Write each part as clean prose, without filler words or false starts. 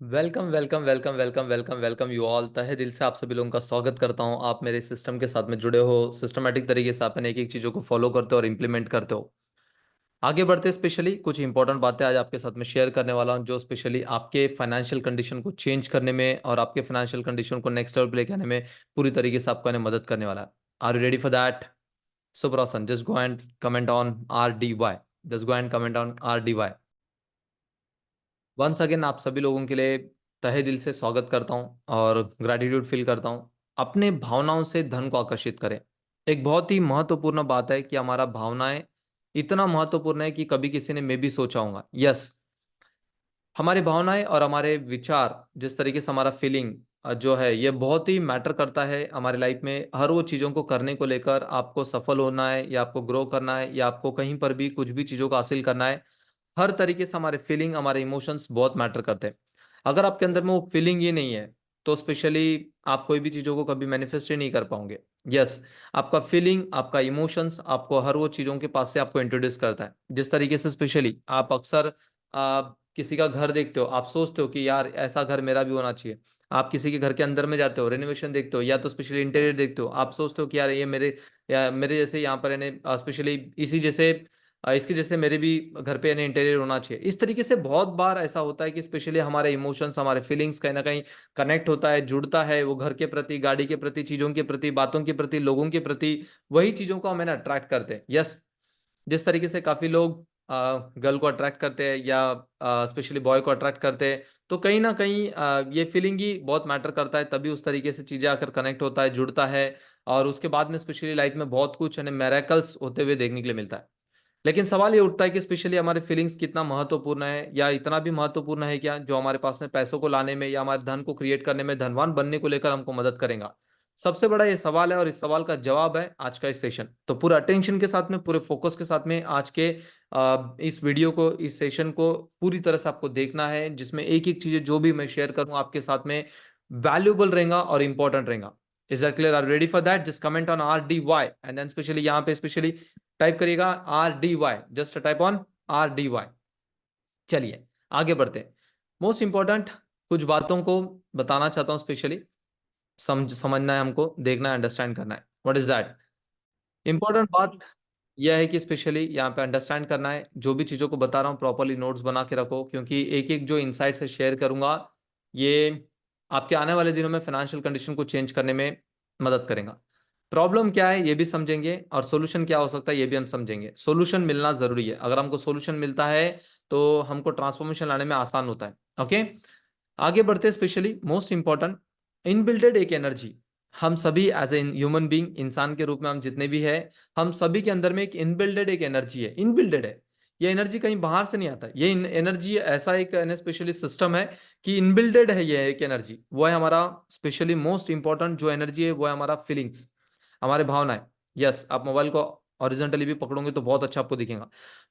Welcome welcome welcome welcome welcome welcome you all. तहे दिल से आप सभी लोगों का स्वागत करता हूं। आप मेरे सिस्टम के साथ में जुड़े हो, सिस्टमेटिक तरीके से आपने एक एक चीज़ों को फॉलो करते हो और इम्प्लीमेंट करते हो। आगे बढ़ते स्पेशली कुछ इंपॉर्टेंट बातें आज आपके साथ में शेयर करने वाला हूं, जो स्पेशली आपके फाइनेंशियल कंडीशन को चेंज करने में और आपके फाइनेंशियल कंडीशन को नेक्स्ट लेवल पे लेके आने में पूरी तरीके से आपको मदद करने वाला है। Are you ready for that? Super awesome. Just go and comment on RDY। Just go and comment on RDY। Once again आप सभी लोगों के लिए तहे दिल से स्वागत करता हूं और ग्रैटिट्यूड फील करता हूं। अपने भावनाओं से धन को आकर्षित करें। एक बहुत ही महत्वपूर्ण बात है कि हमारा भावनाएं इतना महत्वपूर्ण है कि कभी किसी ने मैं भी सोचा होगा। यस, हमारी भावनाएं और हमारे विचार, जिस तरीके से हमारा फीलिंग जो है ये बहुत ही मैटर करता है हमारे लाइफ में। हर वो चीज़ों को करने को लेकर, आपको सफल होना है या आपको ग्रो करना है या आपको कहीं पर भी कुछ भी चीज़ों को हासिल करना है, हर तरीके से हमारे फीलिंग, हमारे इमोशंस बहुत मैटर करते हैं। अगर आपके अंदर में वो फीलिंग ही नहीं है तो स्पेशली आप कोई भी चीज़ों को कभी मैनिफेस्ट ही नहीं कर पाओगे। यस, आपका फीलिंग, आपका इमोशंस आपको हर वो चीज़ों के पास से आपको इंट्रोड्यूस करता है। जिस तरीके से स्पेशली आप अक्सर किसी का घर देखते हो, आप सोचते हो कि यार ऐसा घर मेरा भी होना चाहिए। आप किसी के घर के अंदर में जाते हो, रेनोवेशन देखते हो या तो स्पेशली इंटीरियर देखते हो, आप सोचते हो कि यार ये मेरे या मेरे जैसे यहाँ पर स्पेशली इसी जैसे इसके जैसे मेरे भी घर पे इंटीरियर होना चाहिए। इस तरीके से बहुत बार ऐसा होता है कि स्पेशली हमारे इमोशंस, हमारे फीलिंग्स कहीं ना कहीं कनेक्ट होता है, जुड़ता है वो घर के प्रति, गाड़ी के प्रति, चीज़ों के प्रति, बातों के प्रति, लोगों के प्रति। वही चीज़ों को हमें अट्रैक्ट करते हैं। यस, जिस तरीके से काफ़ी लोग गर्ल को अट्रैक्ट करते हैं या स्पेशली बॉय को अट्रैक्ट करते हैं, तो कहीं ना कहीं ये फीलिंग ही बहुत मैटर करता है। तभी उस तरीके से चीज़ें आकर कनेक्ट होता है, जुड़ता है और उसके बाद में स्पेशली लाइफ में बहुत कुछ मेरेकल्स होते हुए देखने के लिए मिलता है। लेकिन सवाल ये उठता है कि स्पेशली हमारे फीलिंग्स कितना महत्वपूर्ण है, या इतना भी महत्वपूर्ण है क्या जो हमारे पास में पैसों को लाने में या हमारे धन को क्रिएट करने में, धनवान बनने को लेकर हमको मदद करेगा? सबसे बड़ा ये सवाल है और इस सवाल का जवाब है आज का इस सेशन। तो पूरे अटेंशन के साथ में, पूरे फोकस के साथ में आज के इस वीडियो को, इस सेशन को पूरी तरह से आपको देखना है, जिसमें एक एक चीजें जो भी मैं शेयर करूं आपके साथ में वैल्यूबल रहेगा और इंपॉर्टेंट रहेगा। Is that clear? Are ready for that? Just comment on RDY and then specially यहाँ पे स्पेशली टाइप करिएगा RDY। Just type on RDY। चलिए आगे बढ़ते हैं। मोस्ट इंपॉर्टेंट कुछ बातों को बताना चाहता हूं, स्पेशली समझना है हमको, देखना है, अंडरस्टैंड करना है। What is that? इंपॉर्टेंट बात यह है कि स्पेशली यहाँ पे अंडरस्टैंड करना है। जो भी चीज़ों को बता रहा हूँ प्रॉपरली नोट्स बना के रखो, क्योंकि एक एक जो इनसाइट से शेयर करूंगा ये आपके आने वाले दिनों में फाइनेंशियल कंडीशन को चेंज करने में मदद करेगा। प्रॉब्लम क्या है ये भी समझेंगे और सोल्यूशन क्या हो सकता है ये भी हम समझेंगे। सोल्यूशन मिलना जरूरी है। अगर हमको सोल्यूशन मिलता है तो हमको ट्रांसफॉर्मेशन लाने में आसान होता है। ओके, आगे बढ़ते स्पेशली मोस्ट इंपॉर्टेंट, इनबिल्टेड एक एनर्जी। हम सभी एज ए ह्यूमन बीइंग, इंसान के रूप में हम जितने भी है, हम सभी के अंदर में एक इनबिल्टेड एक एनर्जी है। इनबिल्टेड है, ये एनर्जी कहीं बाहर से नहीं आता। ये एनर्जी ऐसा एक स्पेशली सिस्टम है कि इनबिल्टेड है ये एक एनर्जी। वो है हमारा स्पेशली मोस्ट इंपॉर्टेंट जो एनर्जी है, वो है हमारा फीलिंग्स, हमारे भावनाएं। यस, आप मोबाइल को हॉरिजॉन्टली भी पकड़ोगे तो बहुत अच्छा आपको दिखेगा।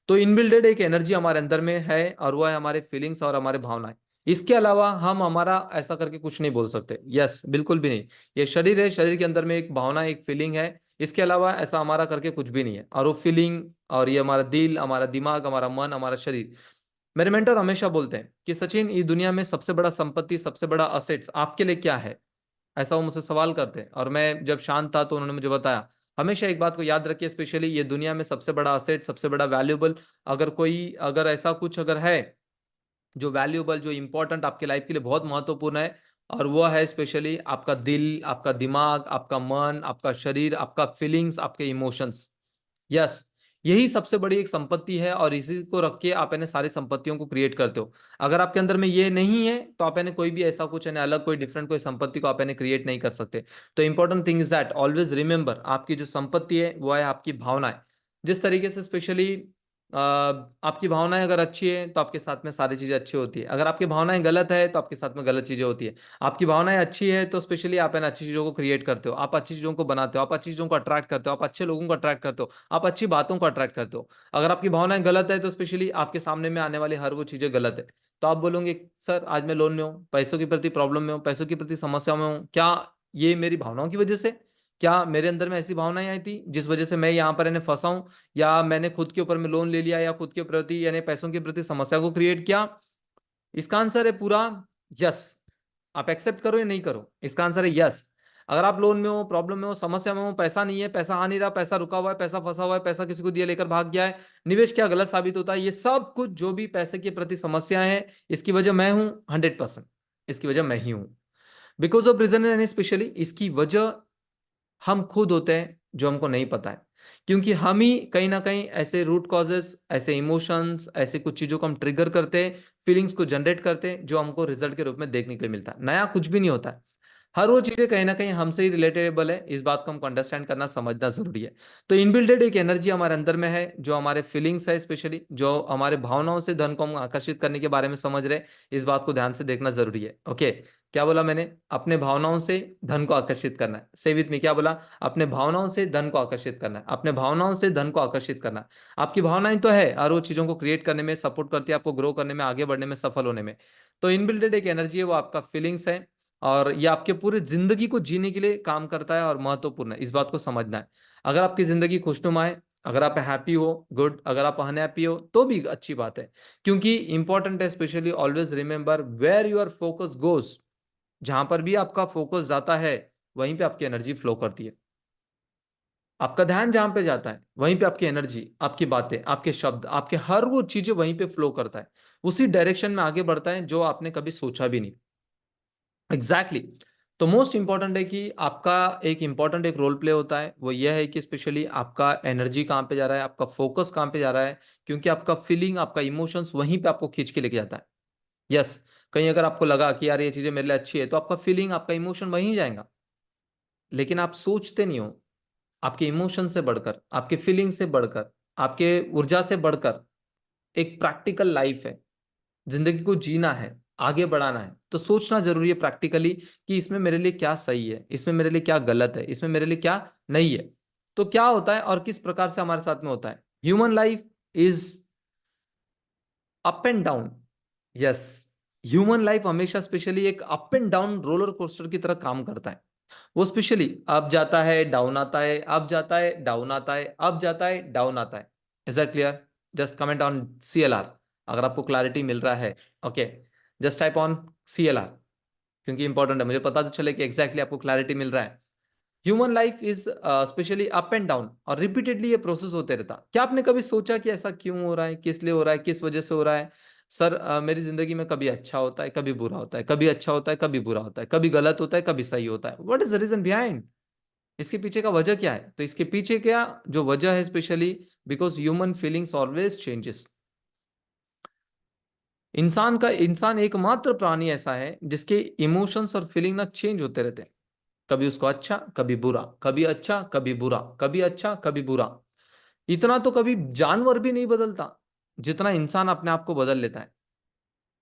तो इनबिल्टेड एक एनर्जी हमारे अंदर में है और वो है हमारे फीलिंग्स और हमारे भावनाएं। इसके अलावा हम हमारा ऐसा करके कुछ नहीं बोल सकते। यस, बिल्कुल भी नहीं। ये शरीर है, शरीर के अंदर में एक भावना, एक फीलिंग है। इसके अलावा ऐसा हमारा करके कुछ भी नहीं है। और वो फीलिंग और ये हमारा दिल, हमारा दिमाग, हमारा मन, हमारा शरीर। मेरे मेंटर हमेशा बोलते हैं कि सचिन, इस दुनिया में सबसे बड़ा संपत्ति, सबसे बड़ा असेट्स आपके लिए क्या है? ऐसा वो मुझसे सवाल करते हैं और मैं जब शांत था तो उन्होंने मुझे बताया, हमेशा एक बात को याद रखिए, स्पेशली ये दुनिया में सबसे बड़ा असेट, सबसे बड़ा वैल्यूबल, अगर कोई, अगर ऐसा कुछ अगर है जो वैल्यूबल, जो इंपॉर्टेंट आपके लाइफ के लिए बहुत महत्वपूर्ण है, और वो है स्पेशली आपका दिल, आपका दिमाग, आपका मन, आपका शरीर, आपका फीलिंग्स, आपके इमोशंस। यस, यही सबसे बड़ी एक संपत्ति है और इसी को रख के आप सारी संपत्तियों को क्रिएट करते हो। अगर आपके अंदर में ये नहीं है तो आप कोई भी ऐसा कुछ अलग, कोई डिफरेंट कोई संपत्ति को आप क्रिएट नहीं कर सकते। तो important thing is that always remember, आपकी जो संपत्ति है वो है आपकी भावनाएं। जिस तरीके से स्पेशली आपकी भावनाएं अगर अच्छी है तो आपके साथ में सारी चीजें अच्छी होती है। अगर आपकी भावनाएं गलत है तो आपके साथ में गलत चीजें होती है। आपकी भावनाएं अच्छी है तो स्पेशली आप अच्छी चीजों को क्रिएट करते हो, आप अच्छी चीजों को बनाते हो, आप अच्छी चीजों को अट्रैक्ट करते हो, आप अच्छे लोगों को अट्रैक्ट करते हो, आप अच्छी बातों को अट्रैक्ट करते हो। अगर आपकी भावनाएं गलत है तो स्पेशली आपके सामने में आने वाली हर वो चीजें गलत है। तो आप बोलोगे सर आज मैं लोन में हूँ, पैसों के प्रति प्रॉब्लम में हूँ, पैसों के प्रति समस्या में हूँ, क्या ये मेरी भावनाओं की वजह से? क्या मेरे अंदर में ऐसी भावनाएं आई थी जिस वजह से मैं यहाँ पर फंसा हूँ, या मैंने खुद के ऊपर में लोन ले लिया, या खुद के प्रति पैसों के प्रति समस्या को क्रिएट किया? इसका आंसर है पूरा यस, आप एक्सेप्ट करो या नहीं करो, इसका आंसर है यस। अगर आप लोन में हो, प्रॉब्लम में हो, समस्या में हो, पैसा नहीं है, पैसा आ नहीं रहा, पैसा रुका हुआ है, पैसा फंसा हुआ है, पैसा किसी को दिया लेकर भाग गया है, निवेश क्या गलत साबित होता है, ये सब कुछ जो भी पैसे के प्रति समस्याएं हैं, इसकी वजह मैं हूं 100%। इसकी वजह मैं ही हूं, because of reason and specially इसकी वजह हम खुद होते हैं, जो हमको नहीं पता है। क्योंकि हम ही कहीं ना कहीं ऐसे रूट कॉजेस, ऐसे इमोशंस, ऐसे कुछ चीजों को हम ट्रिगर करते हैं, फीलिंग्स को जनरेट करते हैं, जो हमको रिजल्ट के रूप में देखने के लिए मिलता है। नया कुछ भी नहीं होता है, हर वो चीजें कहीं ना कहीं हमसे ही रिलेटेबल है। इस बात को हमको अंडरस्टैंड करना, समझना जरूरी है। तो इनबिल्टेड एक एनर्जी हमारे अंदर में है, जो हमारे फीलिंग्स है, स्पेशली जो हमारे भावनाओं से धन को हम आकर्षित करने के बारे में समझ रहे हैं। इस बात को ध्यान से देखना जरूरी है। ओके, क्या बोला मैंने? अपने भावनाओं से धन को आकर्षित करना है। से विथ में क्या बोला? अपने भावनाओं से धन को आकर्षित करना है, अपने भावनाओं से धन को आकर्षित करना है। आपकी भावनाएं तो है, और वो चीजों को क्रिएट करने में सपोर्ट करती है, आपको ग्रो करने में, आगे बढ़ने में, सफल होने में। तो इनबिल्टेड एक एनर्जी है, वो आपका फीलिंग्स है, और ये आपके पूरे जिंदगी को जीने के लिए काम करता है और महत्वपूर्ण है। इस बात को समझना है। अगर आपकी जिंदगी खुशनुमा है, अगर आप हैप्पी हो, गुड। अगर आप अनहैप्पी हो तो भी अच्छी बात है, क्योंकि इंपॉर्टेंट है specially always remember where your focus goes. जहां पर भी आपका फोकस जाता है, वहीं पे आपकी एनर्जी फ्लो करती है। आपका ध्यान जहां पे जाता है, वहीं पे आपकी एनर्जी, आपकी बातें, आपके शब्द, आपके हर वो चीजें वहीं पे फ्लो करता है, उसी डायरेक्शन में आगे बढ़ता है जो आपने कभी सोचा भी नहीं। Exactly exactly। तो मोस्ट इंपॉर्टेंट है कि आपका एक इंपॉर्टेंट एक रोल प्ले होता है, वो यह है कि स्पेशली आपका एनर्जी कहाँ पे जा रहा है, आपका फोकस कहाँ पे जा रहा है। क्योंकि आपका फीलिंग, आपका इमोशंस वहीं पे आपको खींच के लेके जाता है। यस, कहीं अगर आपको लगा कि यार ये चीजें मेरे लिए अच्छी है, तो आपका फीलिंग, आपका इमोशन वहीं जाएगा। लेकिन आप सोचते नहीं हो, आपके इमोशन से बढ़कर, आपके फीलिंग से बढ़कर, आपके ऊर्जा से बढ़कर एक प्रैक्टिकल लाइफ है। जिंदगी को जीना है, आगे बढ़ाना है, तो सोचना जरूरी है प्रैक्टिकली कि इसमें मेरे लिए क्या सही है, इसमें मेरे लिए क्या गलत है, इसमें मेरे लिए क्या नहीं है। तो क्या होता है और किस प्रकार से हमारे साथ में होता है? Human life is up and down. Yes, human life हमेशा स्पेशली एक up and down roller coaster की तरह काम करता है। वो स्पेशली अप जाता है, डाउन आता है, अप जाता है, डाउन आता है, अप जाता है, डाउन आता है। Is that clear? Just comment on CLR अगर आपको क्लैरिटी मिल रहा है। Okay, just type on CLR, क्योंकि इंपॉर्टेंट है, मुझे पता तो चले कि एग्जैक्टली आपको क्लैरिटी मिल रहा है। Human life is specially up and down, और रिपीटेडली ये प्रोसेस होते रहता। क्या आपने कभी सोचा कि ऐसा क्यों हो रहा है, किस लिए हो रहा है, किस वजह से हो रहा है? सर, मेरी जिंदगी में कभी अच्छा होता है, कभी बुरा होता है, कभी अच्छा होता है, कभी बुरा होता है, कभी गलत होता है, कभी सही होता है। What is the reason behind? इसके पीछे का वजह क्या है? तो इसके पीछे क्या जो वजह है specially, because human feelings always changes. इंसान एकमात्र प्राणी ऐसा है जिसके इमोशंस और फीलिंग ना चेंज होते रहते हैं। कभी उसको अच्छा, कभी बुरा, कभी अच्छा, कभी बुरा, कभी अच्छा, कभी बुरा। इतना तो कभी जानवर भी नहीं बदलता जितना इंसान अपने आप को बदल लेता है।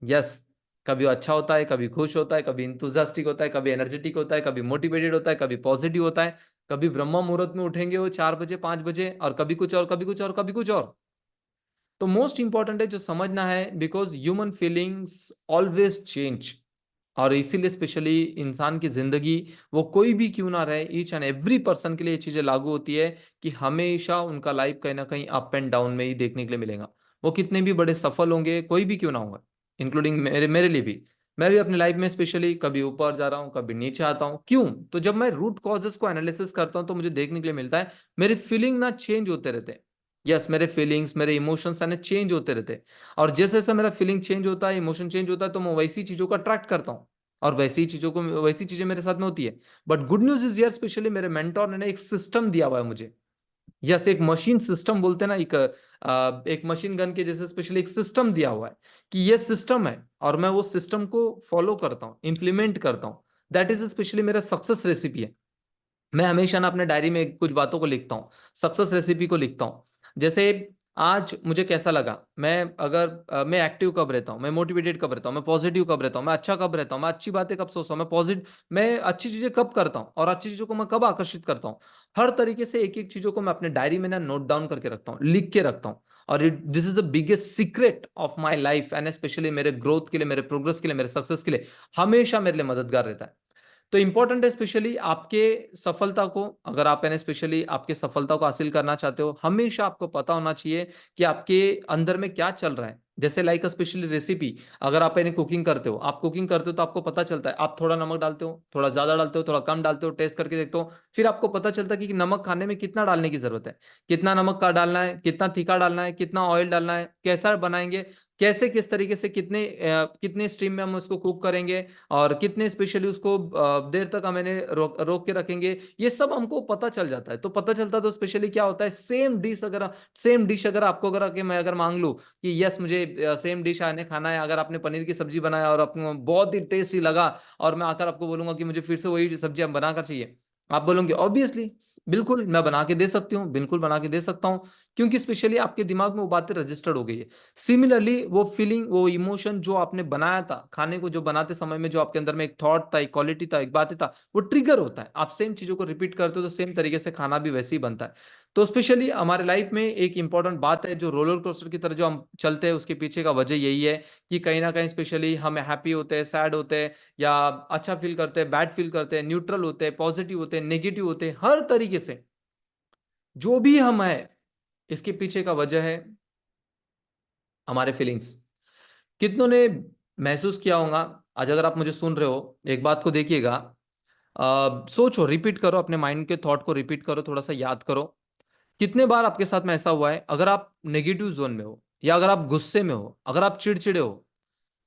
यस, कभी वो अच्छा होता है, कभी खुश होता है, कभी इंथुजियास्टिक होता है, कभी एनर्जेटिक होता है, कभी मोटिवेटेड होता है, कभी पॉजिटिव होता है। कभी ब्रह्म मुहूर्त में उठेंगे वो 4 बजे, 5 बजे, और कभी कुछ और, कभी कुछ और, कभी कुछ और। तो मोस्ट इंपॉर्टेंट है जो समझना है, because human feelings always change. और इसीलिए स्पेशली इंसान की जिंदगी, वो कोई भी क्यों ना रहे, ईच एंड एवरी पर्सन के लिए ये चीजें लागू होती है कि हमेशा उनका लाइफ कहीं ना कहीं अप एंड डाउन में ही देखने के लिए मिलेगा। वो कितने भी बड़े सफल होंगे, कोई भी क्यों ना होगा, इंक्लूडिंग मेरे मेरे लिए भी। मैं भी अपनी लाइफ में स्पेशली कभी ऊपर जा रहा हूँ, कभी नीचे आता हूँ। क्यों? तो जब मैं रूट कॉजेस को एनालिसिस करता हूँ, तो मुझे देखने के लिए मिलता है मेरे फीलिंग ना चेंज होते रहते हैं। यस, मेरे फीलिंग्स, मेरे इमोशंस है ना चेंज होते रहते हैं। और जैसे जैसे मेरा फीलिंग चेंज होता है, इमोशन चेंज होता है, तो मैं वैसी चीजों को अट्रैक्ट करता हूँ, और वैसी चीजें मेरे साथ में होती है। बट गुड न्यूज इज यार, स्पेशली मेरे मेंटोर ने ना एक सिस्टम दिया हुआ है मुझे। यस, एक मशीन सिस्टम बोलते हैं ना, एक मशीन गन के जैसे स्पेशली एक सिस्टम दिया हुआ है कि ये सिस्टम है, और मैं वो सिस्टम को फॉलो करता हूँ, इंप्लीमेंट करता हूँ। दैट इज स्पेशली मेरा सक्सेस रेसिपी है। मैं हमेशा ना अपने डायरी में कुछ बातों को लिखता हूँ, सक्सेस रेसिपी को लिखता हूँ। जैसे आज मुझे कैसा लगा, मैं अगर मैं एक्टिव कब रहता हूँ, मैं मोटिवेटेड कब रहता हूँ, मैं पॉजिटिव कब रहता हूँ, मैं अच्छा कब रहता हूँ, मैं अच्छी बातें कब सोचता हूँ, मैं अच्छी चीजें कब करता हूँ, और अच्छी चीजों को मैं कब आकर्षित करता हूँ। हर तरीके से एक एक चीजों को मैं अपने डायरी में ना नोट डाउन करके रखता हूँ, लिख के रखता हूँ। और this is the biggest secret of my life, and specially मेरे ग्रोथ के लिए, मेरे प्रोग्रेस के लिए, मेरे सक्सेस के लिए हमेशा मेरे लिए मददगार रहता है। तो इंपॉर्टेंट है स्पेशली आपके सफलता को, अगर आप यानी स्पेशली आपके सफलता को हासिल करना चाहते हो, हमेशा आपको पता होना चाहिए कि आपके अंदर में क्या चल रहा है। जैसे लाइक स्पेशली रेसिपी, अगर आप यानी कुकिंग करते हो, आप कुकिंग करते हो तो आपको पता चलता है, आप थोड़ा नमक डालते हो, थोड़ा ज्यादा डालते हो, थोड़ा कम डालते हो, टेस्ट करके देखते हो, फिर आपको पता चलता है कि नमक खाने में कितना डालने की जरूरत है, कितना नमक का डालना है, कितना तीखा डालना है, कितना ऑयल डालना है, कैसा बनाएंगे, कैसे किस तरीके से कितने स्ट्रीम में हम उसको कुक करेंगे, और कितने स्पेशली उसको देर तक हम इन्हें रोक के रखेंगे, ये सब हमको पता चल जाता है। तो पता चलता है तो स्पेशली क्या होता है, सेम डिश अगर आपको अगर मैं अगर मांग लूं कि यस मुझे सेम डिश आने खाना है, अगर आपने पनीर की सब्जी बनाया और आपको बहुत ही टेस्टी लगा, और मैं आकर आपको बोलूंगा कि मुझे फिर से वही सब्जी हम बनाकर चाहिए, आप बोलोगे ऑब्वियसली बिल्कुल मैं बना के दे सकती हूँ, बिल्कुल बना के दे सकता हूँ, क्योंकि स्पेशली आपके दिमाग में वो बातें रजिस्टर्ड हो गई है। सिमिलरली वो फीलिंग, वो इमोशन जो आपने बनाया था खाने को, जो बनाते समय में जो आपके अंदर में एक थॉट था, एक क्वालिटी था, एक बात था, वो ट्रिगर होता है। आप सेम चीजों को रिपीट करते हो तो सेम तरीके से खाना भी वैसे ही बनता है। तो स्पेशली हमारे लाइफ में एक इंपॉर्टेंट बात है, जो रोलर कोस्टर की तरह जो हम चलते हैं, उसके पीछे का वजह यही है कि कहीं ना कहीं स्पेशली हम हैप्पी होते हैं, सैड होते हैं, या अच्छा फील करते हैं, बैड फील करते हैं, न्यूट्रल होते हैं, पॉजिटिव होते हैं, नेगेटिव होते हैं, हर तरीके से जो भी हम है, इसके पीछे का वजह है हमारे फीलिंग्स। कितनों ने महसूस किया होगा, आज अगर आप मुझे सुन रहे हो, एक बात को देखिएगा, सोचो, रिपीट करो, अपने माइंड के थॉट को रिपीट करो, थोड़ा सा याद करो, कितने बार आपके साथ में ऐसा हुआ है, अगर आप नेगेटिव जोन में हो, या अगर आप गुस्से में हो, अगर आप चिड़चिड़े हो,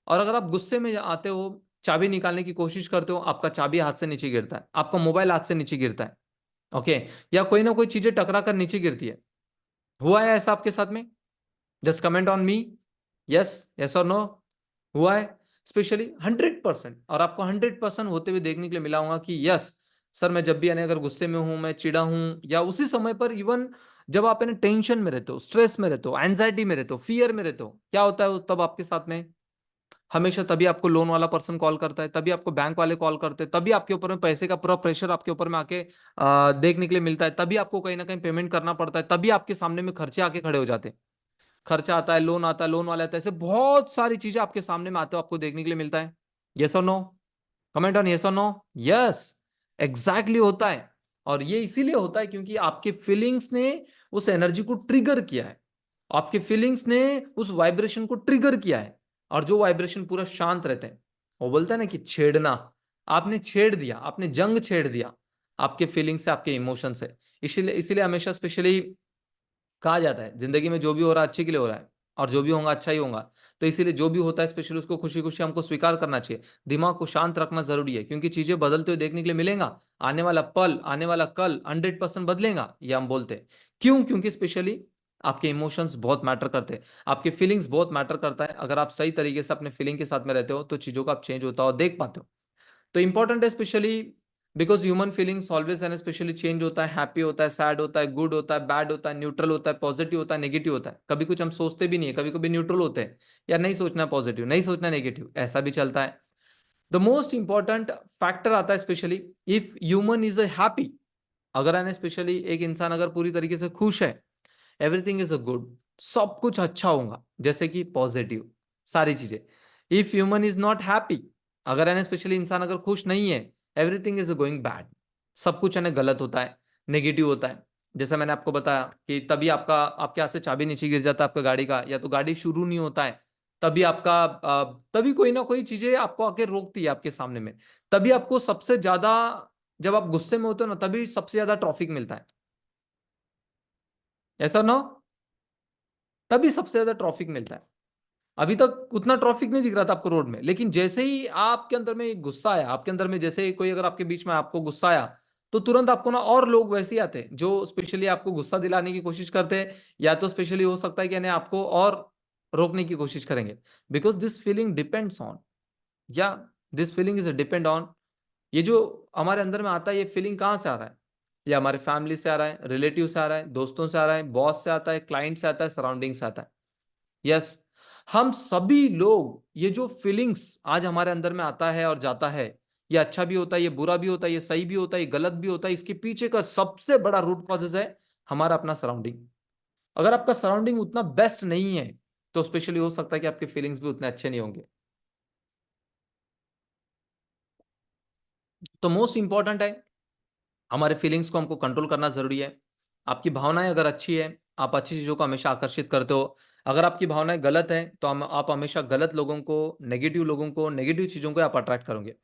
और अगर आप गुस्से में आते हो, चाबी निकालने की कोशिश करते हो, आपका चाबी हाथ से नीचे गिरता है, आपका मोबाइल हाथ से नीचे गिरता है, ओके, या कोई ना कोई चीजें टकरा कर नीचे गिरती है, हुआ है ऐसा आपके साथ में? Just comment on me, yes, yes और नो, हुआ है? स्पेशली 100%, और आपको 100% होते हुए देखने के लिए मिला होगा कि यस सर, मैं जब भी यानी अगर गुस्से में हूं, मैं चिड़ा हूं, या उसी समय पर इवन जब आप यानी टेंशन में रहते हो, स्ट्रेस में रहते हो, एंजाइटी में रहते हो, फियर में रहते हो, क्या होता है तब आपके साथ में? हमेशा तभी आपको लोन वाला पर्सन कॉल करता है, तभी आपको बैंक वाले कॉल करते हैं, तभी आपके ऊपर में पैसे का पूरा प्रेशर आपके ऊपर में आके देखने के लिए मिलता है, तभी आपको कहीं ना कहीं पेमेंट करना पड़ता है, तभी आपके सामने में खर्चे आके खड़े हो जाते हैं, खर्चा आता है, लोन आता है, लोन वाला आता है, ऐसे बहुत सारी चीजें आपके सामने में आते हो, आपको देखने के लिए मिलता है। यस और नो? कमेंट ऑन यस और नो। यस, एग्जैक्टली होता है। और ये इसीलिए होता है क्योंकि आपके फीलिंग्स ने उस एनर्जी को ट्रिगर किया है, आपके फीलिंग्स ने उस वाइब्रेशन को ट्रिगर किया है, और जो वाइब्रेशन पूरा शांत रहते हैं, वो बोलता है ना कि छेड़ना, आपने छेड़ दिया, आपने जंग छेड़ दिया आपके फीलिंग से, आपके इमोशन से। इसीलिए इसीलिए हमेशा स्पेशली कहा जाता है, जिंदगी में जो भी हो रहा है अच्छे के लिए हो रहा है, और जो भी होगा अच्छा ही होगा। तो इसीलिए जो भी होता है स्पेशली उसको खुशी खुशी हमको स्वीकार करना चाहिए, दिमाग को शांत रखना जरूरी है, क्योंकि चीजें बदलते हुए देखने के लिए मिलेगा, आने वाला पल, आने वाला कल 100% बदलेगा, ये हम बोलते हैं। क्यों? क्योंकि स्पेशली आपके इमोशंस बहुत मैटर करते हैं, आपके फीलिंग्स बहुत मैटर करता है। अगर आप सही तरीके से अपने फीलिंग के साथ में रहते हो तो चीजों का आप चेंज होता हो देख पाते हो। तो इंपॉर्टेंट है specially, because human feelings always and specially change होता है, हैप्पी होता है, सैड होता है, गुड होता है, बैड होता है, न्यूट्रल होता है, पॉजिटिव होता है, नेगेटिव होता है, कभी कुछ हम सोचते भी नहीं है, कभी कभी न्यूट्रल होते हैं, या नहीं सोचना पॉजिटिव, नहीं सोचना नेगेटिव, ऐसा भी चलता है। द मोस्ट इंपॉर्टेंट फैक्टर आता है specially, if human is happy, अगर है स्पेशली एक इंसान अगर पूरी तरीके से खुश है, एवरीथिंग इज अ गुड, सब कुछ अच्छा होगा, जैसे कि पॉजिटिव सारी चीजें। If human is not happy, अगर है स्पेशली इंसान अगर खुश नहीं है, एवरीथिंग इज गोइंग बैड, सब कुछ है गलत होता है, नेगेटिव होता है। जैसे मैंने आपको बताया कि तभी आपके हाथ से चाबी नीचे गिर जाता है आपका गाड़ी का, या तो गाड़ी शुरू नहीं होता है, तभी तभी कोई ना कोई चीजें आपको आके रोकती है आपके सामने में, तभी आपको सबसे ज्यादा, जब आप गुस्से में होते हो ना, तभी सबसे ज्यादा ट्रैफिक मिलता है, ऐसा ना? तभी सबसे ज्यादा ट्रैफिक मिलता है। अभी तक उतना ट्रैफिक नहीं दिख रहा था आपको रोड में, लेकिन जैसे ही आपके अंदर में एक गुस्सा आया, आपके अंदर में जैसे ही कोई अगर आपके बीच में आपको गुस्सा आया, तो तुरंत आपको ना और लोग वैसे ही आते हैं जो स्पेशली आपको गुस्सा दिलाने की कोशिश करते हैं, या तो स्पेशली हो सकता है कि यानी आपको और रोकने की कोशिश करेंगे, because this feeling depends on, या this feeling is depend on, ये जो हमारे अंदर में आता है, ये फीलिंग कहाँ से आ रहा है? ये हमारे फैमिली से आ रहा है, रिलेटिव से आ रहा है, दोस्तों से आ रहा है, बॉस से आता है, क्लाइंट से आता है, सराउंडिंग से आता है। यस, हम सभी लोग, ये जो फीलिंग्स आज हमारे अंदर में आता है और जाता है, ये अच्छा भी होता है, ये बुरा भी होता है, ये सही भी होता है, ये गलत भी होता है, इसके पीछे का सबसे बड़ा रूट कॉजेज है हमारा अपना सराउंडिंग। अगर आपका सराउंडिंग उतना बेस्ट नहीं है, तो स्पेशली हो सकता है कि आपके फीलिंग्स भी उतने अच्छे नहीं होंगे। तो मोस्ट इंपॉर्टेंट है, हमारे फीलिंग्स को हमको कंट्रोल करना जरूरी है। आपकी भावनाएं अगर अच्छी है, आप अच्छी चीजों को हमेशा आकर्षित करते हो, अगर आपकी भावनाएं गलत है तो आप हमेशा गलत लोगों को, नेगेटिव चीजों को आप अट्रैक्ट करोगे।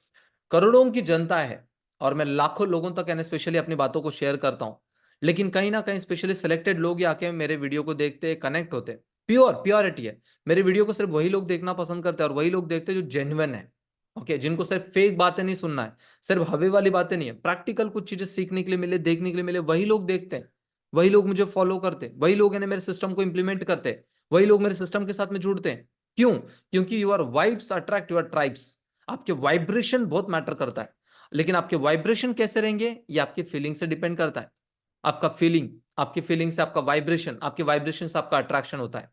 करोड़ों की जनता है और मैं लाखों लोगों तक यानी स्पेशली अपनी बातों को शेयर करता हूं, लेकिन कहीं ना कहीं स्पेशली सिलेक्टेड लोग ही आके मेरे वीडियो को देखते, कनेक्ट होते। प्योरिटी है। मेरे वीडियो को सिर्फ वही लोग देखना पसंद करते हैं और वही लोग देखते हैं जो जेन्युइन है। ओके, जिनको सिर्फ फेक बातें नहीं सुनना है, सिर्फ हवे वाली बातें नहीं है, प्रैक्टिकल कुछ चीजें सीखने के लिए मिले, देखने के लिए मिले, वही लोग देखते हैं। वही लोग मुझे फॉलो करते, वही लोग मेरे सिस्टम को इंप्लीमेंट करते, वही लोग मेरे सिस्टम के साथ में जुड़ते हैं। क्यों? क्योंकि your vibes attract your tribes. आपके वाइब्रेशन बहुत मैटर करता है, लेकिन आपके वाइब्रेशन कैसे रहेंगे ये आपके फीलिंग से डिपेंड करता है। आपका फीलिंग, आपकी फीलिंग से आपका वाइब्रेशन, आपके वाइब्रेशन से आपका अट्रैक्शन होता है।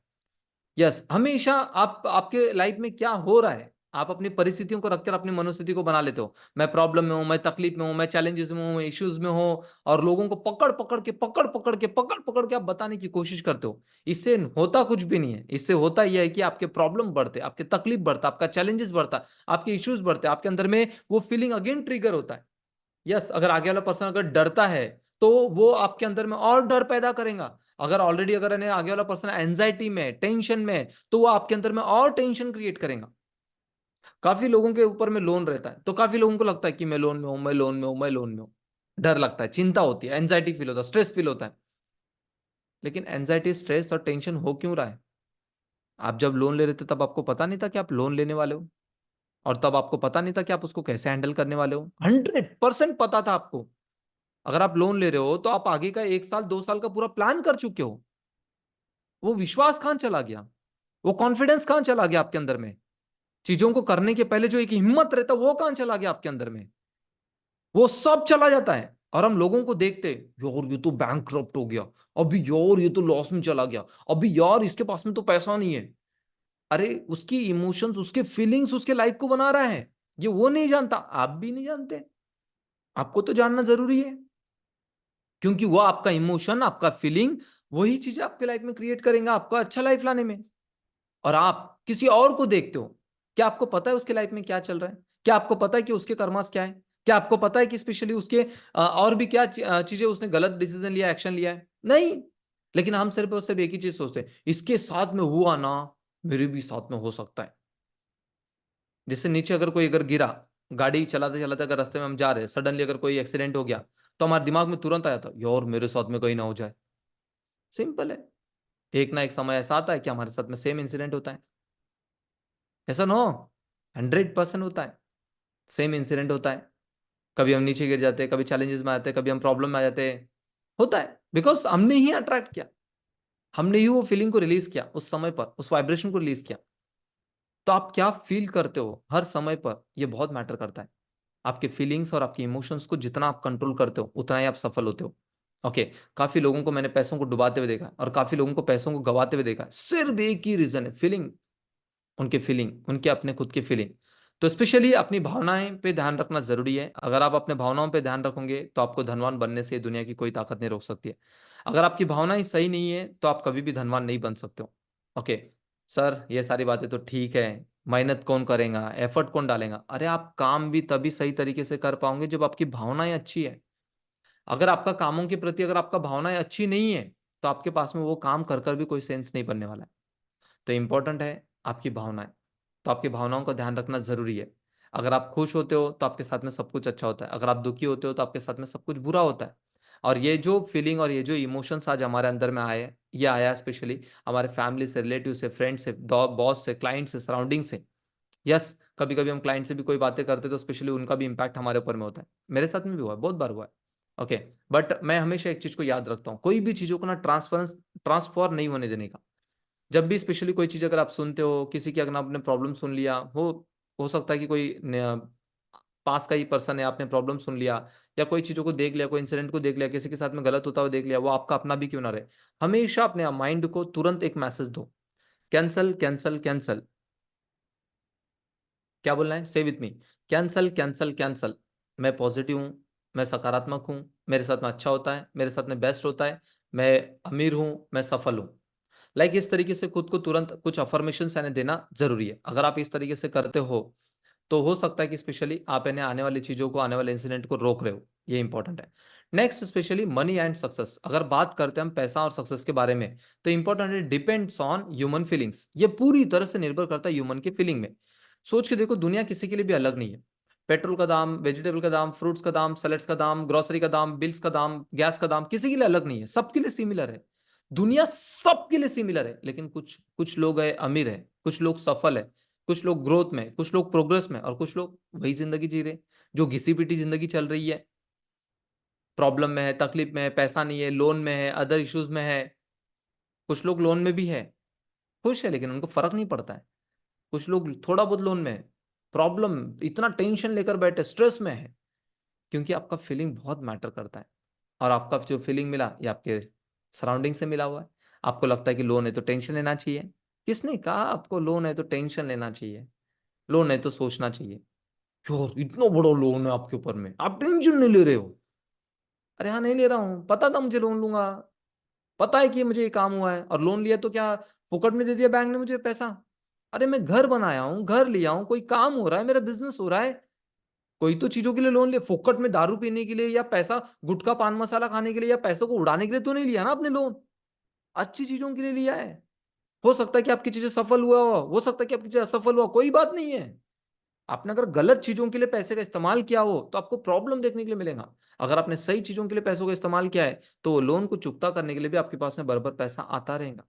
यस, हमेशा आप आपके लाइफ में क्या हो रहा है, आप अपनी परिस्थितियों को रखकर अपनी मनोस्थिति को बना लेते हो। मैं प्रॉब्लम में हूं, मैं तकलीफ में हूं, मैं चैलेंजेस में हूं, मैं इश्यूज में हूं, और लोगों को पकड़ पकड़ के आप बताने की कोशिश करते हो। इससे होता कुछ भी नहीं है। इससे होता यह है कि आपके प्रॉब्लम बढ़ते, आपके तकलीफ बढ़ता, आपका चैलेंजेस बढ़ता, आपके इश्यूज बढ़ते, आपके अंदर में वो फीलिंग अगेन ट्रिगर होता है। यस, अगर आगे वाला पर्सन अगर डरता है तो वो आपके अंदर में और डर पैदा करेगा। अगर ऑलरेडी अगर आगे वाला पर्सन एंजाइटी में, टेंशन में, तो वो आपके अंदर में और टेंशन क्रिएट करेगा। काफी लोगों के ऊपर में लोन रहता है, तो काफी लोगों को लगता है कि मैं लोन में हूं, मैं लोन में हूं, मैं लोन में हूं। डर लगता है, चिंता होती है, एंजाइटी फील होता है, स्ट्रेस फील होता है। लेकिन एंजाइटी, स्ट्रेस और टेंशन हो क्यों रहा है? आप जब लोन ले रहे थे तब आपको पता नहीं था कि आप लोन लेने वाले हो, और तब आपको पता नहीं था कि आप उसको कैसे हैंडल करने वाले हो। 100% पता था आपको। अगर आप लोन ले रहे हो तो आप आगे का 1 साल 2 साल का पूरा प्लान कर चुके हो। वो विश्वास कहां चला गया? वो कॉन्फिडेंस कहां चला गया आपके अंदर में? चीजों को करने के पहले जो एक हिम्मत रहता है वो कहां चला गया आपके अंदर में? वो सब चला जाता है। और हम लोगों को देखते, यार ये तो बैंकक्रप्ट हो गया, अभी यार ये तो लॉस में चला गया, अभी यार इसके पास में तो पैसा नहीं है। अरे उसकी इमोशंस, उसके फीलिंग्स उसके लाइफ को बना रहा है। ये वो नहीं जानता, आप भी नहीं जानते। आपको तो जानना जरूरी है, क्योंकि वो आपका इमोशन, आपका फीलिंग, वही चीजें आपके लाइफ में क्रिएट करेंगे आपका अच्छा लाइफ लाने में। और आप किसी और को देखते हो, क्या आपको पता है उसके लाइफ में क्या चल रहा है? क्या आपको पता है कि उसके कर्मास क्या है? क्या आपको पता है कि स्पेशली उसके और भी क्या चीजें उसने गलत डिसीजन लिया, एक्शन लिया है? नहीं। लेकिन हम सिर्फ और सिर्फ एक ही चीज सोचते हैं, इसके साथ में हुआ ना, मेरे भी साथ में हो सकता है। जैसे नीचे अगर कोई अगर गिरा, गाड़ी चलाते चलाते अगर रास्ते में हम जा रहे हैं, सडनली अगर कोई एक्सीडेंट हो गया, तो हमारे दिमाग में तुरंत आया था, यार मेरे साथ में कहीं ना हो जाए। सिंपल है। एक ना एक समय ऐसा आता है कि हमारे साथ में सेम इंसिडेंट होता है। ऐसा नो, 100% होता है। सेम इंसिडेंट होता है। कभी हम नीचे गिर जाते हैं, कभी चैलेंजेस में आते हैं, कभी हम प्रॉब्लम में आ जाते हैं। होता है, बिकॉज हमने ही अट्रैक्ट किया, हमने ही वो फीलिंग को रिलीज किया, उस समय पर उस वाइब्रेशन को रिलीज किया। तो आप क्या फील करते हो हर समय पर, ये बहुत मैटर करता है। आपके फीलिंग्स और आपके इमोशंस को जितना आप कंट्रोल करते हो उतना ही आप सफल होते हो। ओके, काफी लोगों को मैंने पैसों को डुबाते हुए देखा है, और काफी लोगों को पैसों को गवाते हुए देखा है। सिर्फ एक ही रीजन है, फीलिंग। उनके फीलिंग, उनके अपने खुद की फीलिंग। तो स्पेशली अपनी भावनाएं पे ध्यान रखना जरूरी है। अगर आप अपने भावनाओं पे ध्यान रखोगे तो आपको धनवान बनने से दुनिया की कोई ताकत नहीं रोक सकती है। अगर आपकी भावनाएं सही नहीं है तो आप कभी भी धनवान नहीं बन सकते हो। ओके सर, ये सारी बातें तो ठीक है, मेहनत कौन करेगा, एफर्ट कौन डालेगा? अरे आप काम भी तभी सही तरीके से कर पाओगे जब आपकी भावनाएं अच्छी है। अगर आपका कामों के प्रति अगर आपका भावनाएं अच्छी नहीं है, तो आपके पास में वो काम कर कर भी कोई सेंस नहीं बनने वाला है। तो इंपॉर्टेंट है आपकी भावनाएं। तो आपकी भावनाओं का ध्यान रखना जरूरी है। अगर आप खुश होते हो तो आपके साथ में सब कुछ अच्छा होता है, अगर आप दुखी होते हो तो आपके साथ में सब कुछ बुरा होता है। और ये जो फीलिंग और ये जो इमोशंस आज हमारे अंदर में आए, ये आया स्पेशली हमारे फैमिली से, रिलेटिव से, फ्रेंड से, बॉस से, क्लाइंट से, सराउंडिंग से। यस, कभी कभी हम क्लाइंट से भी कोई बातें करते तो स्पेशली उनका भी इम्पैक्ट हमारे ऊपर में होता है। मेरे साथ में भी हुआ है, बहुत बार हुआ है। ओके, बट मैं हमेशा एक चीज को याद रखता हूँ, कोई भी चीजों को ना ट्रांसफर नहीं होने देने का। जब भी स्पेशली कोई चीज अगर आप सुनते हो, किसी की अगर आपने प्रॉब्लम सुन लिया हो सकता है कि कोई पास का ही पर्सन है, आपने प्रॉब्लम सुन लिया, या कोई चीजों को देख लिया, कोई इंसिडेंट को देख लिया, किसी के साथ में गलत होता हुआ देख लिया, वो आपका अपना भी क्यों ना रहे, हमेशा अपने माइंड को तुरंत एक मैसेज दो, कैंसल कैंसल कैंसल। क्या बोलना है? से with me, cancel cancel cancel. मैं पॉजिटिव हूँ, मैं सकारात्मक हूँ, मेरे साथ में अच्छा होता है, मेरे साथ में बेस्ट होता है, मैं अमीर हूँ, मैं सफल हूँ। इस तरीके से खुद को तुरंत कुछ अफर्मेशन यानी देना जरूरी है। अगर आप इस तरीके से करते हो तो हो सकता है कि स्पेशली आप इन्हें आने वाली चीजों को, आने वाले इंसिडेंट को रोक रहे हो। ये इंपॉर्टेंट है। Next specially money and success, अगर बात करते हैं हम पैसा और सक्सेस के बारे में, तो इंपॉर्टेंट है डिपेंड्स ऑन ह्यूमन फीलिंग्स। ये पूरी तरह से निर्भर करता है ह्यूमन के फीलिंग में। सोच के देखो, दुनिया किसी के लिए भी अलग नहीं है। पेट्रोल का दाम, वेजिटेबल का दाम, फ्रूट्स का दाम, सैलेड्स का दाम, ग्रोसरी का दाम, बिल्स का दाम, गैस का दाम किसी के लिए अलग नहीं है, सबके लिए सिमिलर है। दुनिया सबके लिए सिमिलर है, लेकिन कुछ कुछ लोग है अमीर है, कुछ लोग सफल है, कुछ लोग ग्रोथ में, कुछ लोग प्रोग्रेस में, और कुछ लोग वही जिंदगी जी रहे जो घिसी पिटी जिंदगी चल रही है। प्रॉब्लम में है, तकलीफ में है, पैसा नहीं है, लोन में है, अदर इश्यूज में है। कुछ लोग लोन में भी है, खुश है, लेकिन उनको फर्क नहीं पड़ता है। कुछ लोग थोड़ा बहुत लोन में है, प्रॉब्लम, इतना टेंशन लेकर बैठे, स्ट्रेस में है। क्योंकि आपका फीलिंग बहुत मैटर करता है। और आपका जो फीलिंग मिला, ये आपके सराउंडिंग से मिला हुआ है। आपको लगता है कि लोन है तो टेंशन लेना चाहिए। किसने कहा आपको लोन है तो टेंशन लेना चाहिए? लोन है तो सोचना चाहिए, यार इतना बड़ा लोन है आपके ऊपर में, आप टेंशन नहीं ले रहे हो। अरे हाँ, नहीं ले रहा हूँ, पता था मुझे लोन लूंगा, पता है कि मुझे ये काम हुआ है। और लोन लिया तो क्या फुकट में दे दिया बैंक ने मुझे पैसा? अरे मैं घर बनाया हूँ, घर लिया हूँ, कोई काम हो रहा है, मेरा बिजनेस हो रहा है। कोई तो चीजों के लिए लोन लिया, फुकट में दारू पीने के लिए या पैसा गुटखा पान मसाला खाने के लिए या पैसों को उड़ाने के लिए तो नहीं लिया ना आपने लोन। अच्छी चीजों के लिए लिया है। हो सकता है कि आपकी चीजें सफल हुआ हो सकता है कि आपकी चीजें असफल हुआ, कोई बात नहीं है। आपने अगर गलत चीजों के लिए पैसे का इस्तेमाल किया हो तो आपको प्रॉब्लम देखने के लिए मिलेगा। अगर आपने सही चीजों के लिए पैसों का इस्तेमाल किया है तो लोन को चुकता करने के लिए भी आपके पास में बराबर पैसा आता रहेगा।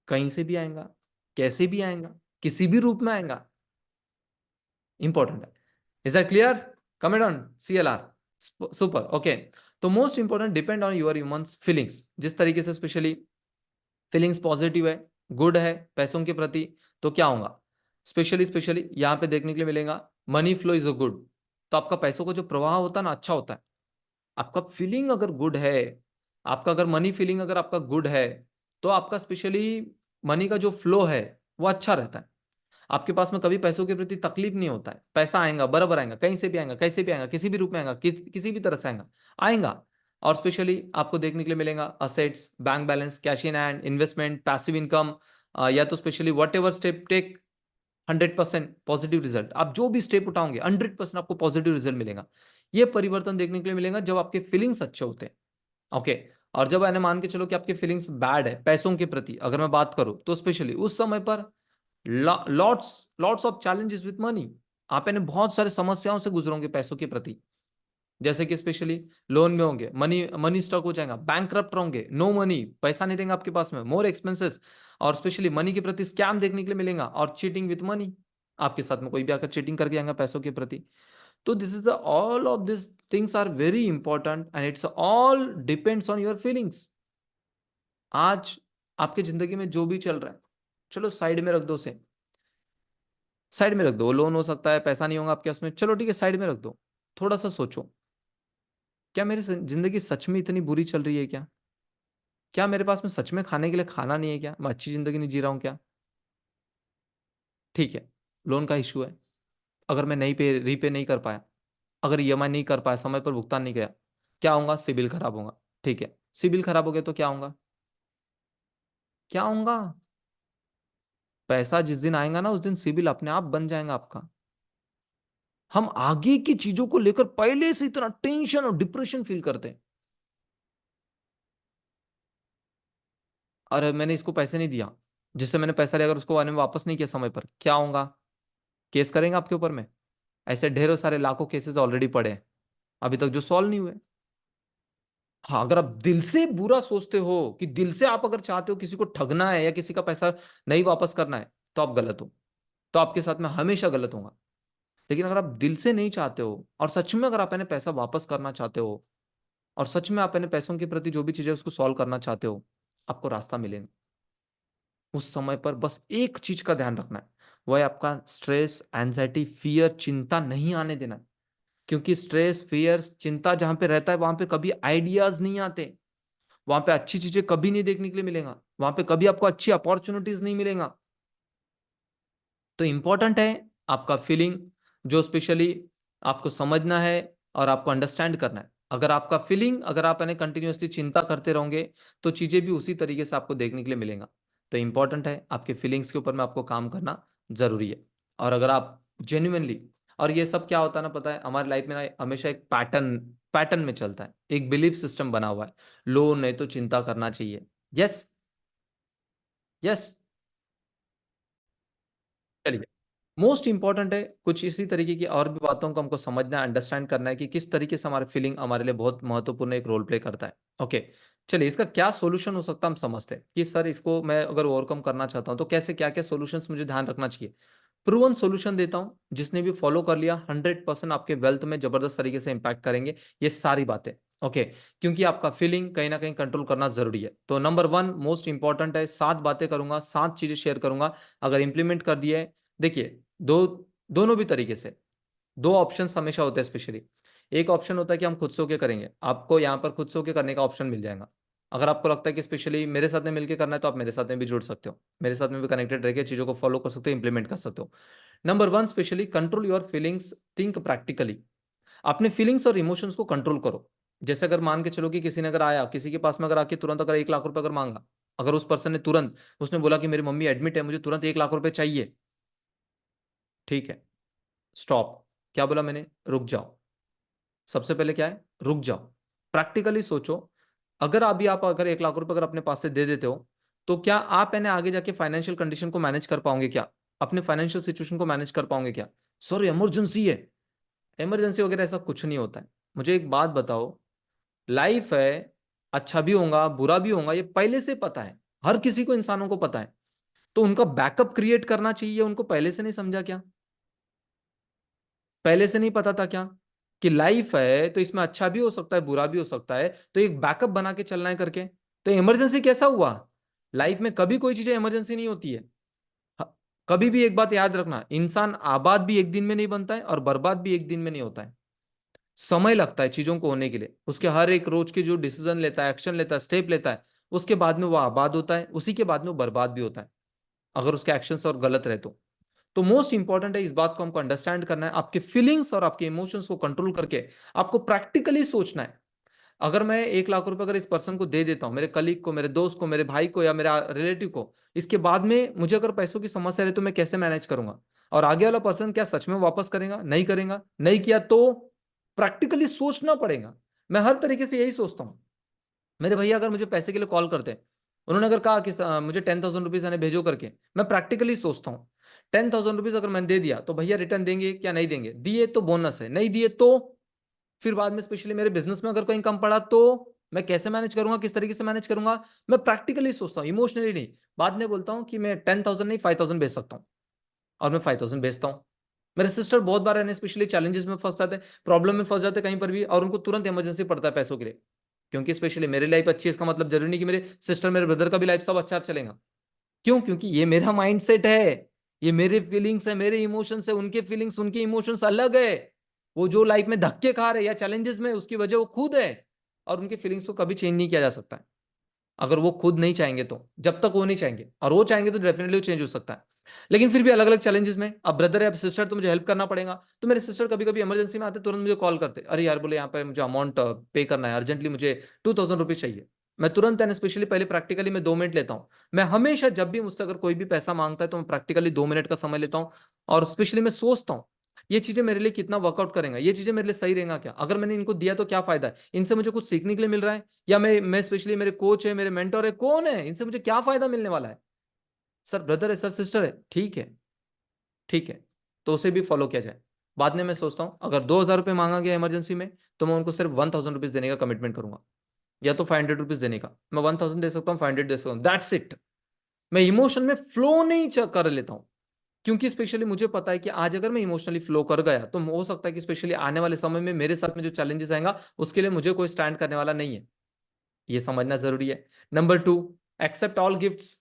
कहीं से भी आएगा, कैसे भी आएगा, किसी भी रूप में आएगा। इंपॉर्टेंट है। Is that clear? Comment on CLR। Super, okay. तो most important depend on your humans feelings. जिस तरीके से स्पेशली फीलिंग्स पॉजिटिव है, गुड है पैसों के प्रति, तो क्या होगा? स्पेशली स्पेशली यहाँ पे देखने के लिए मिलेगा, money flow is a good. तो आपका पैसों का जो प्रवाह होता है ना, अच्छा होता है। आपका फीलिंग अगर गुड है, आपका अगर मनी फीलिंग अगर आपका गुड है, तो आपका स्पेशली मनी का जो फ्लो है वो अच्छा रहता है। आपके पास में कभी पैसों के प्रति तकलीफ नहीं होता है। पैसा आएगा, बराबर आएगा, कहीं से भी आएगा, कैसे भी आएगा, किसी भी रूप में आएगा, किसी भी तरह से आएगा, आएगा। और स्पेशली आपको देखने के लिए मिलेगा assets, bank balance, cash in hand, investment, passive income, या तो specially whatever step take, 100% positive result. आप जो भी स्टेप उठाओगे 100% आपको पॉजिटिव रिजल्ट मिलेगा। ये परिवर्तन देखने के लिए मिलेगा जब आपके फीलिंग्स अच्छे होते हैं। ओके। और जब मैंने मान के चलो कि आपके फीलिंग्स बैड है पैसों के प्रति, अगर मैं बात करूं, तो स्पेशली उस समय पर lots lots of challenges with money. आप यानी बहुत सारे समस्याओं से गुजरोगे पैसों के प्रति। जैसे कि स्पेशली लोन में होंगे, मनी मनी स्टॉक हो जाएगा, बैंकरप्ट रहेंगे, नो मनी, पैसा नहीं रहेगा आपके पास में, मोर एक्सपेंसेस। और स्पेशली मनी के प्रति स्कैम देखने के लिए मिलेगा, और चीटिंग विथ मनी। आपके साथ में कोई भी आकर चीटिंग करके आएगा पैसों के प्रति। तो this is the all of this things are very important and it's all depends on your feelings. आज आपकी जिंदगी में जो भी चल रहा है, चलो साइड में रख दो उसे, साइड में रख दो। लोन हो सकता है, पैसा नहीं होगा आपके पास में, चलो ठीक है साइड में रख दो। थोड़ा सा सोचो, क्या मेरी जिंदगी सच में इतनी बुरी चल रही है क्या? क्या मेरे पास में सच में खाने के लिए खाना नहीं है क्या? मैं अच्छी जिंदगी नहीं जी रहा हूं क्या? ठीक है, लोन का इशू है, अगर मैं नहीं पे रीपे नहीं कर पाया, अगर EMI नहीं कर पाया, समय पर भुगतान नहीं किया, क्या होगा? सिबिल खराब होगा। ठीक है, सिबिल खराब हो गया तो क्या होगा? क्या होगा? पैसा जिस दिन आएगा ना, उस दिन सिबिल अपने आप बन जाएगा आपका। हम आगे की चीजों को लेकर पहले से इतना टेंशन और डिप्रेशन फील करते हैं। अरे मैंने इसको पैसे नहीं दिया, जिससे मैंने पैसा लिया, अगर उसको मैंने वापस नहीं किया समय पर, क्या होगा? केस करेंगे आपके ऊपर में। ऐसे ढेरों सारे लाखों केसेस ऑलरेडी पड़े हैं, अभी तक जो सॉल्व नहीं हुए। हाँ, अगर आप दिल से बुरा सोचते हो, कि दिल से आप अगर चाहते हो किसी को ठगना है या किसी का पैसा नहीं वापस करना है, तो आप गलत हो। तो आपके साथ में हमेशा गलत होगा। लेकिन अगर आप दिल से नहीं चाहते हो, और सच में अगर आप अपने पैसा वापस करना चाहते हो, और सच में आप अपने पैसों के प्रति जो भी चीजें उसको सॉल्व करना चाहते हो, आपको रास्ता मिलेगा। उस समय पर बस एक चीज का ध्यान रखना है, वह है आपका स्ट्रेस, एंजाइटी, फियर, चिंता नहीं आने देना है। क्योंकि स्ट्रेस, फियर, चिंता जहां पे रहता है, वहां पे कभी आइडियाज नहीं आते, वहां पे अच्छी चीजें कभी नहीं देखने के लिए मिलेगा, वहां पे कभी आपको अच्छी अपॉर्चुनिटीज नहीं मिलेगा। तो इंपॉर्टेंट है आपका फीलिंग, जो स्पेशली आपको समझना है और आपको अंडरस्टैंड करना है। अगर आपका फीलिंग, अगर आप यानी कंटिन्यूअसली चिंता करते रहोगे, तो चीजें भी उसी तरीके से आपको देखने के लिए मिलेगा। तो इंपॉर्टेंट है आपके फीलिंग्स के ऊपर में आपको काम करना जरूरी है। और अगर आप जेन्युइनली, और ये सब क्या होता है ना, पता है हमारी लाइफ में ना हमेशा एक पैटर्न पैटर्न में चलता है, एक बिलीफ सिस्टम बना हुआ है, लो नहीं तो चिंता करना चाहिए। यस। यस। चलिए, मोस्ट इंपॉर्टेंट है, कुछ इसी तरीके की और भी बातों को हमको समझना, अंडरस्टैंड करना है कि किस तरीके से हमारे फीलिंग हमारे लिए बहुत महत्वपूर्ण एक रोल प्ले करता है। ओके। चलिए, इसका क्या सॉल्यूशन हो सकता है हम समझते हैं कि सर इसको मैं अगर ओवरकम करना चाहता हूं तो कैसे, क्या क्या सॉल्यूशंस मुझे ध्यान रखना चाहिए। प्रूवन सॉल्यूशन देता हूं, जिसने भी फॉलो कर लिया 100% आपके वेल्थ में जबरदस्त तरीके से इंपैक्ट करेंगे ये सारी बातें। ओके। क्योंकि आपका फीलिंग कहीं ना कहीं कंट्रोल करना जरूरी है। तो नंबर वन मोस्ट इंपॉर्टेंट है, 7 बातें करूंगा, 7 चीजें शेयर करूंगा। अगर इंप्लीमेंट कर दिए, देखिए, दोनों भी तरीके से 2 ऑप्शंस हमेशा होते हैं स्पेशली। एक ऑप्शन होता है कि हम खुद से होके करेंगे, आपको यहाँ पर खुद से होके करने का ऑप्शन मिल जाएगा। अगर आपको लगता है कि स्पेशली मेरे साथ में मिलकर करना है तो आप मेरे साथ में भी जुड़ सकते हो, मेरे साथ में भी कनेक्टेड रह के चीजों को फॉलो कर सकते हो, इंप्लीमेंट कर सकते हो। Number one specially, control your feelings, think practically. अपने फीलिंग्स और इमोशंस को कंट्रोल करो। जैसे अगर मान के चलो कि किसी ने अगर आया, किसी के पास में अगर आके तुरंत अगर 1 लाख रुपए अगर मांगा, अगर उस पर्सन ने तुरंत, उसने बोला कि मेरी मम्मी एडमिट है, मुझे तुरंत 1 लाख रुपए चाहिए, ठीक है, स्टॉप। क्या बोला मैंने? रुक जाओ। सबसे पहले क्या है? रुक जाओ। प्रैक्टिकली सोचो, अगर अभी आप अगर 1 लाख रुपए अगर अपने पास से दे देते हो, तो क्या आप यानी आगे जाके फाइनेंशियल कंडीशन को मैनेज कर पाओगे क्या? अपने फाइनेंशियल सिचुएशन को मैनेज कर पाओगे क्या? सॉरी इमरजेंसी है। इमरजेंसी वगैरह ऐसा कुछ नहीं होता है। मुझे एक बात बताओ, लाइफ है, अच्छा भी होगा बुरा भी होगा, ये पहले से पता है, हर किसी को, इंसानों को पता है। तो उनका बैकअप क्रिएट करना चाहिए, उनको पहले से नहीं समझा क्या? पहले से नहीं पता था क्या कि लाइफ है तो इसमें अच्छा भी हो सकता है बुरा भी हो सकता है, तो एक बैकअप बना के चलना है करके। तो इमरजेंसी कैसा हुआ? लाइफ में कभी कोई चीजें इमरजेंसी नहीं होती है। ह- कभी भी एक बात याद रखना, इंसान आबाद भी एक दिन में नहीं बनता है और बर्बाद भी एक दिन में नहीं होता है। समय लगता है चीजों को होने के लिए, उसके हर एक रोज के जो डिसीजन लेता है, एक्शन लेता है, स्टेप लेता है, उसके बाद में वो आबाद होता है, उसी के बाद में वो बर्बाद भी होता है, अगर उसके एक्शंस और गलत रहे तो मोस्ट इंपॉर्टेंट है, इस बात को हमको अंडरस्टैंड करना है, आपके फीलिंग्स और आपके इमोशंस को कंट्रोल करके आपको प्रैक्टिकली सोचना है। अगर मैं 1 लाख रुपए अगर इस पर्सन को दे देता हूं, मेरे कलीग को, मेरे दोस्त को, मेरे भाई को या मेरे रिलेटिव को, इसके बाद में मुझे अगर पैसों की समस्या रहे तो मैं कैसे मैनेज करूंगा? और आगे वाला पर्सन क्या सच में वापस करेगा? नहीं करेगा, नहीं किया तो प्रैक्टिकली सोचना पड़ेगा। मैं हर तरीके से यही सोचता हूँ। मेरे भैया अगर मुझे पैसे के लिए कॉल करते हैं, उन्होंने अगर कहा कि मुझे 10,000 रुपीज यानी भेजो करके, मैं प्रैक्टिकली सोचता हूँ 10,000 रुपीज अगर मैंने दे दिया तो भैया रिटर्न देंगे क्या नहीं देंगे? दिए तो बोनस है, नहीं दिए तो फिर बाद में स्पेशली मेरे बिजनेस में अगर कहीं कम पड़ा तो मैं कैसे मैनेज करूंगा, किस तरीके से मैनेज करूंगा? मैं प्रैक्टिकली सोचता हूँ, इमोशनली नहीं। बाद में बोलता हूँ कि मैं 10,000 नहीं 5,000 भेज सकता हूँ, और मैं 5,000 भेजता हूँ। मेरे सिस्टर बहुत बार है स्पेशली चैलेंजेस में फंस जाते हैं, प्रॉब्लम में फंस जाते हैं कहीं पर भी, और उनको तुरंत इमरजेंसी पड़ता है पैसों के लिए। क्योंकि स्पेशली मेरी लाइफ अच्छी है इसका मतलब जरूरी नहीं कि मेरे सिस्टर मेरे ब्रदर का भी लाइफ सब अच्छा चलेगा। क्यों? क्योंकि ये मेरा माइंडसेट है, ये मेरे फीलिंग्स है, मेरे इमोशंस है, उनके फीलिंग्स उनके इमोशंस अलग है। वो जो लाइफ में धक्के खा रहे हैं या चैलेंजेस में, उसकी वजह वो खुद है, और उनके फीलिंग्स को कभी चेंज नहीं किया जा सकता है। अगर वो खुद नहीं चाहेंगे तो, जब तक वो नहीं चाहेंगे, और वो चाहेंगे तो डेफिनेटली चेंज हो सकता है। लेकिन फिर भी अलग अलग चैलेंजेस में, अब ब्रदर या सिस्टर तो मुझे हेल्प करना पड़ेगा। तो मेरे सिस्टर कभी कभी इमरजेंसी में आते तुरंत मुझे कॉल करते, अरे यार बोले यहाँ पे मुझे अमाउंट पे करना है अर्जेंटली, मुझे 2,000 रुपीज चाहिए। मैं तुरंत एंड स्पेशली पहले प्रैक्टिकली मैं 2 मिनट लेता हूँ। मैं हमेशा जब भी मुझसे अगर कोई भी पैसा मांगता है तो मैं प्रैक्टिकली 2 मिनट का समय लेता हूँ, और स्पेशली मैं सोचता हूँ ये चीजें मेरे लिए कितना वर्कआउट करेंगे, ये चीजें मेरे लिए सही रहेगा क्या, अगर मैंने इनको दिया तो क्या फायदा है, इनसे मुझे कुछ सीखने के लिए मिल रहा है, या मैं स्पेशली मेरे कोच है, मेरे मेंटर है, कौन है, इनसे मुझे क्या फायदा मिलने वाला है? सर ब्रदर है, सर सिस्टर है, ठीक है, ठीक है, तो उसे भी फॉलो किया जाए। बाद में मैं सोचता हूँ अगर 2,000 रुपये मांगा गया इमरजेंसी में, तो मैं उनको सिर्फ 1,000 रुपीज देने का कमिटमेंट करूंगा, या तो 500 रुपीज देने का। मैं 1,000 दे सकता हूँ, 500 दे सकता हूँ, दैट्स इट। मैं इमोशन में फ्लो नहीं कर लेता हूँ। क्योंकि स्पेशली मुझे पता है कि आज अगर मैं इमोशनली फ्लो कर गया तो हो सकता है कि स्पेशली आने वाले समय में मेरे साथ में जो चैलेंजेस आएगा उसके लिए मुझे कोई स्टैंड करने वाला नहीं है। ये समझना जरूरी है। Number two, accept all gifts.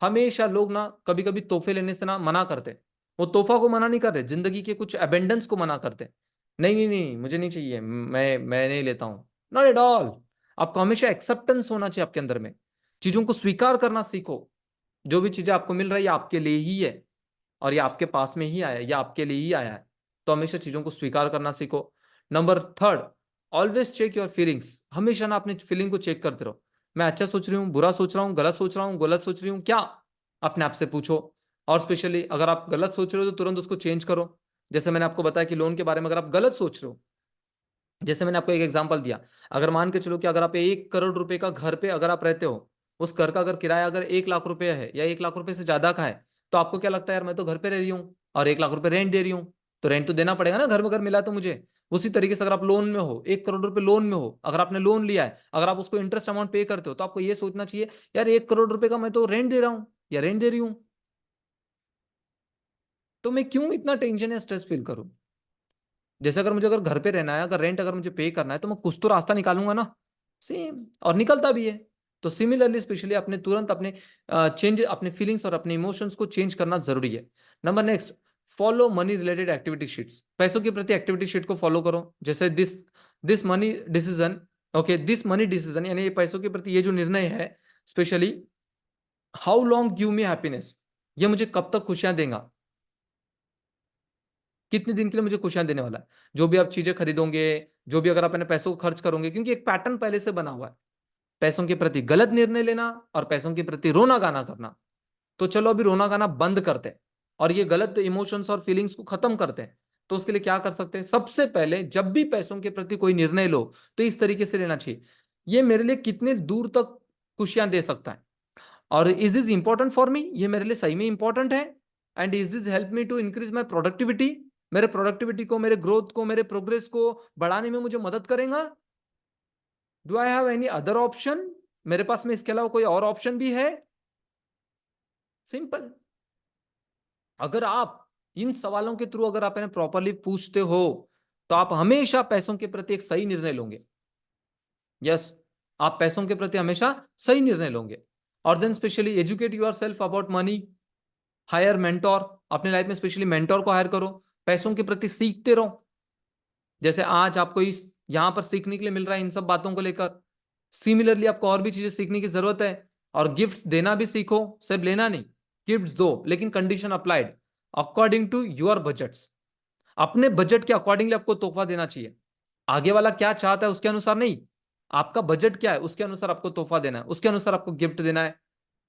हमेशा लोग ना कभी कभी तोहफे लेने से ना मना करते, वो तोहफा को मना नहीं कर रहे, जिंदगी के कुछ अबेंडेंस को मना करते। नहीं नहीं नहीं, मुझे नहीं चाहिए, मैं नहीं लेता हूं। Not at all. आपको हमेशा एक्सेप्टेंस होना चाहिए आपके अंदर में, चीजों को स्वीकार करना सीखो। जो भी चीजें आपको मिल रही है आपके लिए ही है, और ये आपके पास में ही आया है या आपके लिए ही आया है। तो हमेशा चीजों को स्वीकार करना सीखो। Number third, always check your feelings. हमेशा ना अपनी फीलिंग को चेक करते रहो, मैं अच्छा सोच रही हूँ, बुरा सोच रहा हूँ, गलत सोच रहा हूँ, गलत सोच रही हूँ क्या, अपने आप से पूछो। और स्पेशली अगर आप गलत सोच रहे हो तो तुरंत उसको चेंज करो। जैसे मैंने आपको बताया कि लोन के बारे में अगर आप गलत सोच रहे हो जैसे मैंने आपको एक एग्जांपल दिया, अगर मान के चलो कि अगर आप 1 करोड़ रुपए का घर पे अगर आप रहते हो, उस घर का अगर किराया अगर 1 लाख रुपए है या 1 लाख रुपए से ज्यादा का है, तो आपको क्या लगता है, यार मैं तो घर पे रह रही हूँ और 1 लाख रुपए रेंट दे रही हूँ, तो रेंट तो देना पड़ेगा ना, घर में घर मिला तो मुझे। उसी तरीके से अगर आप लोन में हो, 1 करोड़ रुपए लोन में हो, अगर आपने लोन लिया है, अगर आप उसको इंटरेस्ट अमाउंट पे करते हो, तो आपको ये सोचना चाहिए, यार 1 करोड़ रुपए का मैं तो रेंट दे रहा हूँ या रेंट दे रही हूँ, तो मैं क्यों इतना टेंशन या स्ट्रेस फील करूँ। जैसे अगर मुझे अगर घर पे रहना है, अगर रेंट अगर मुझे पे करना है, तो मैं कुछ तो रास्ता निकालूंगा ना। सेम, और निकलता भी है। तो सिमिलरली स्पेशली अपने तुरंत अपने चेंज अपने फीलिंग्स और अपने इमोशंस को चेंज करना जरूरी है। Number next, follow money related activity sheets. पैसों के प्रति एक्टिविटी शीट को फॉलो करो, जैसे this this money decision. Okay, this money decision यानी ये पैसों के प्रति ये जो निर्णय है, specially how long give me happiness, ये मुझे कब तक खुशियां देगा, कितने दिन के लिए मुझे खुशियां देने वाला है। जो भी आप चीजें खरीदोगे, जो भी अगर आप अपने पैसों को खर्च करोगे, क्योंकि एक पैटर्न पहले से बना हुआ है, पैसों के प्रति गलत निर्णय लेना और पैसों के प्रति रोना गाना करना। तो चलो अभी रोना गाना बंद करते हैं और ये गलत इमोशंस और फीलिंग्स को खत्म करते हैं। तो उसके लिए क्या कर सकते हैं, सबसे पहले जब भी पैसों के प्रति कोई निर्णय लो, तो इस तरीके से लेना चाहिए, ये मेरे लिए कितने दूर तक खुशियां दे सकता है, और is this important for me, ये मेरे लिए सही में इंपॉर्टेंट है, and is this help me to increase my productivity, मेरे प्रोडक्टिविटी को, मेरे ग्रोथ को, मेरे प्रोग्रेस को बढ़ाने में मुझे मदद करेगा। Do I have any other option, मेरे पास में इसके अलावा कोई और ऑप्शन भी है। सिंपल। अगर आप इन सवालों के थ्रू अगर आप इन्हें प्रॉपरली पूछते हो, तो आप हमेशा पैसों के प्रति एक सही निर्णय लोगे। यस, आप पैसों के प्रति हमेशा सही निर्णय लोगे। और then specially educate yourself about money, hire mentor, अपने लाइफ में स्पेशली मेंटोर को हायर करो, पैसों के प्रति सीखते रहो। जैसे आज आपको इस यहां पर सीखने के लिए मिल रहा है इन सब बातों को लेकर, सिमिलरली आपको और भी चीजें सीखने की जरूरत है। और गिफ्ट्स देना भी सीखो, सिर्फ लेना नहीं, गिफ्ट्स दो, लेकिन condition applied, according to your budgets. अपने बजट के अकॉर्डिंगली आपको तोहफा देना चाहिए, आगे वाला क्या चाहता है उसके अनुसार नहीं, आपका बजट क्या है उसके अनुसार आपको तोहफा देना है, उसके अनुसार आपको गिफ्ट देना है।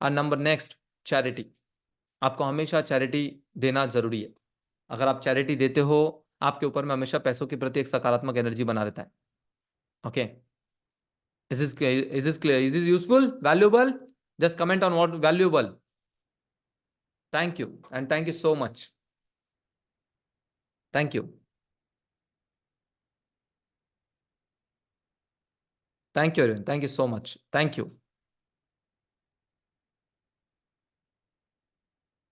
और नंबर नेक्स्ट, चैरिटी। आपको हमेशा चैरिटी देना जरूरी है। अगर आप चैरिटी देते हो, आपके ऊपर में हमेशा पैसों के प्रति एक सकारात्मक एनर्जी बना रहता है। Okay, is this useful, valuable? Just comment on what valuable. Thank you, and thank you so much. Thank you. Thank you, thank you so much, thank you.